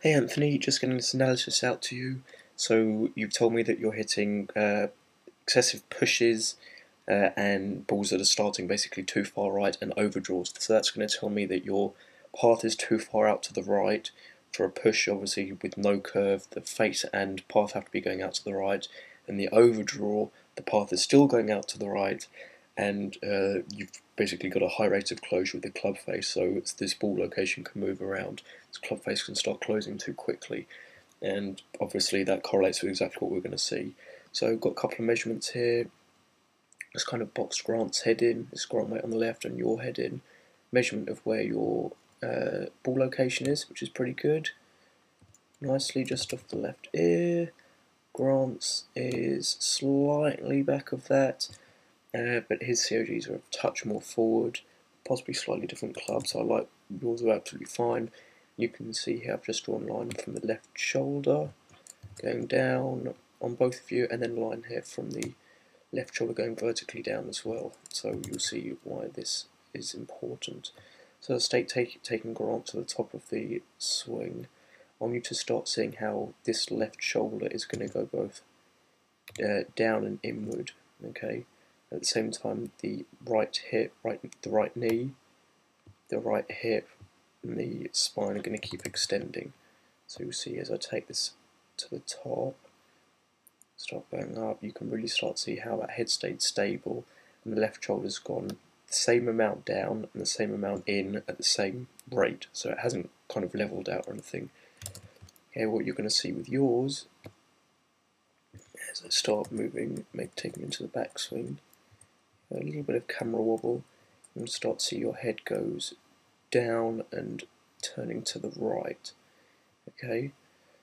Hey Anthony, just getting this analysis out to you. So you've told me that you're hitting excessive pushes and balls that are starting basically too far right and overdraws. So that's going to tell me that your path is too far out to the right for a push, obviously with no curve. The face and path have to be going out to the right, and the overdraw, the path is still going out to the right, and you've basically got a high rate of closure with the club face, so this ball location can move around. This club face can start closing too quickly, and obviously that correlates with exactly what we're going to see. So I've got a couple of measurements here. It's kind of boxed Grant's head in, this Grant weight on the left and your head in. Measurement of where your ball location is, which is pretty good. Nicely just off the left ear. Grant's is slightly back of that. But his COGs are a touch more forward, possibly slightly different clubs. So I like yours are absolutely fine. You can see here I've just drawn a line from the left shoulder going down on both of you, and then a line here from the left shoulder going vertically down as well. So you'll see why this is important. So taking Grant to the top of the swing, I want you to start seeing how this left shoulder is going to go both down and inward. Okay. At the same time, the right hip, the right knee, the right hip, and the spine are going to keep extending. So you'll see as I take this to the top, start going up, you can really start to see how that head stayed stable, and the left shoulder's gone the same amount down and the same amount in at the same rate. So it hasn't kind of leveled out or anything. Okay, what you're going to see with yours, as I start moving, taking into the backswing, a little bit of camera wobble, and start to see your head goes down and turning to the right. Okay,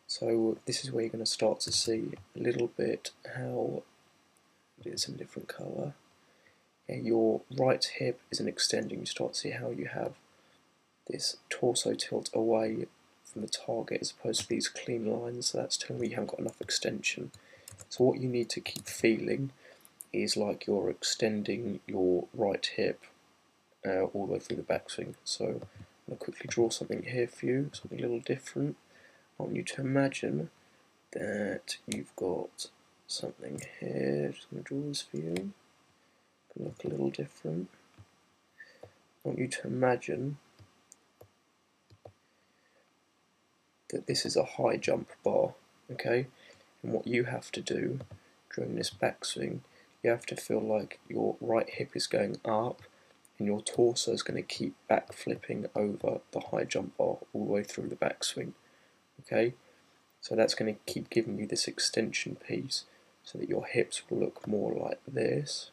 so this is where you're going to start to see a little bit how it is in a different colour. Okay, your right hip isn't extending. You start to see how you have this torso tilt away from the target as opposed to these clean lines. So that's telling me you haven't got enough extension. So what you need to keep feeling is like you're extending your right hip all the way through the backswing. So I'm going to quickly draw something here for you, something a little different. I want you to imagine that you've got something here. Just going to draw this for you. It's going to look a little different. I want you to imagine that this is a high jump bar, okay? And what you have to do during this backswing, you have to feel like your right hip is going up and your torso is going to keep back flipping over the high jump bar all the way through the backswing. Okay, so that's going to keep giving you this extension piece so that your hips will look more like this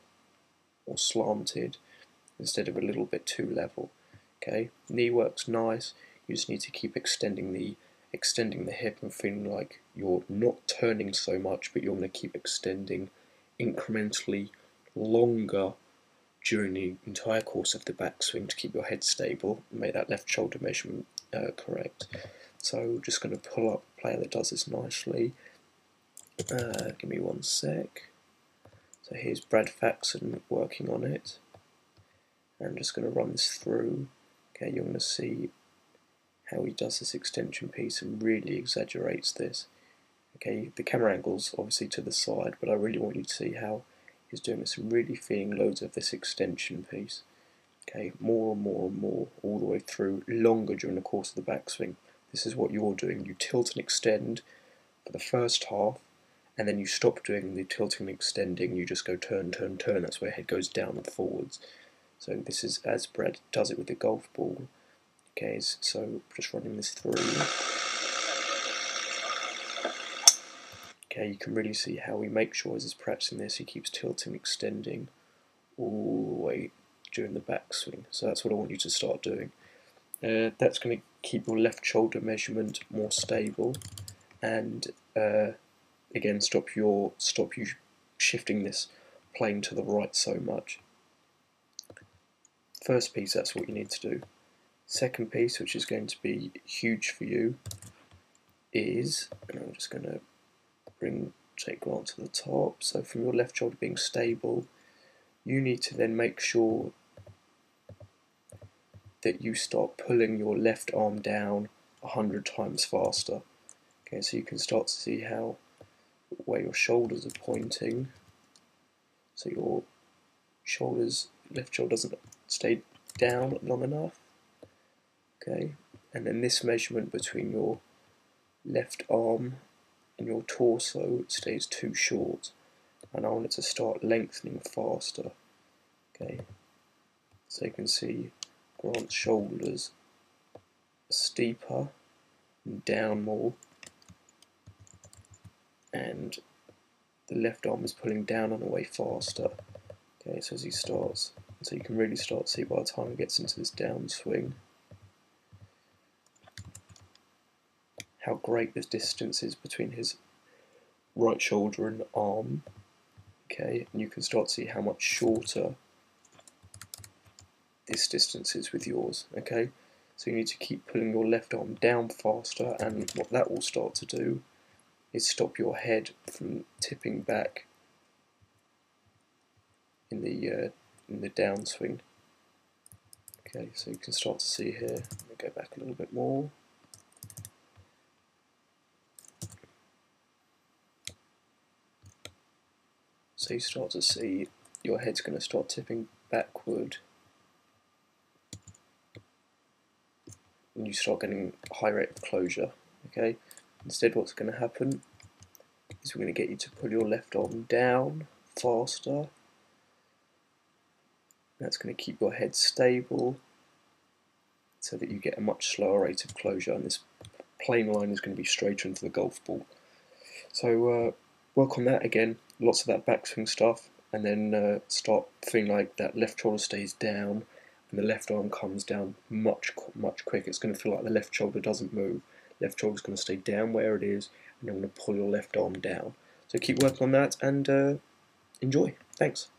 or slanted instead of a little bit too level. Okay, knee works nice. You just need to keep extending the hip and feeling like you're not turning so much, but you're going to keep extending incrementally longer during the entire course of the backswing to keep your head stable and make that left shoulder measurement correct. So just going to pull up a player that does this nicely. Give me one sec. So here's Brad Faxon working on it. I'm just going to run this through. Okay, you're going to see how he does this extension piece and really exaggerates this. Okay, the camera angle's obviously to the side, but I really want you to see how he's doing this and really feeling loads of this extension piece. Okay, more and more and more, all the way through, longer during the course of the backswing. This is what you're doing. You tilt and extend for the first half, and then you stop doing the tilting and extending. You just go turn, turn, turn. That's where head goes down and forwards. So this is as Brad does it with the golf ball. Okay, so just running this through. Okay, you can really see how he makes sure as he's practicing this, he keeps tilting, extending all the way during the backswing. So that's what I want you to start doing. That's going to keep your left shoulder measurement more stable, and again stop you shifting this plane to the right so much. First piece, that's what you need to do. Second piece, which is going to be huge for you, is, and I'm just going to take Grant to the top. So from your left shoulder being stable, you need to then make sure that you start pulling your left arm down 100 times faster. Okay, so you can start to see how where your shoulders are pointing. So your left shoulder doesn't stay down long enough. Okay, and then this measurement between your left arm and your torso stays too short, and I want it to start lengthening faster. Okay, so you can see Grant's shoulders are steeper and down more, and the left arm is pulling down and away faster. Okay, so as he starts, so you can really start to see by the time he gets into this downswing how great this distance is between his right shoulder and arm. Okay, and you can start to see how much shorter this distance is with yours. Okay, so you need to keep pulling your left arm down faster, and what that will start to do is stop your head from tipping back in the downswing. Okay, so you can start to see here. Let me go back a little bit more. So you start to see your head's going to start tipping backward, and you start getting a high rate of closure. Okay, instead what's going to happen is we're going to get you to pull your left arm down faster. That's going to keep your head stable so that you get a much slower rate of closure, and this plane line is going to be straighter into the golf ball. So work on that again, lots of that backswing stuff, and then start feeling like that left shoulder stays down and the left arm comes down much quicker. It's going to feel like the left shoulder doesn't move. Left shoulder's going to stay down where it is, and you're going to pull your left arm down. So keep working on that and enjoy. Thanks.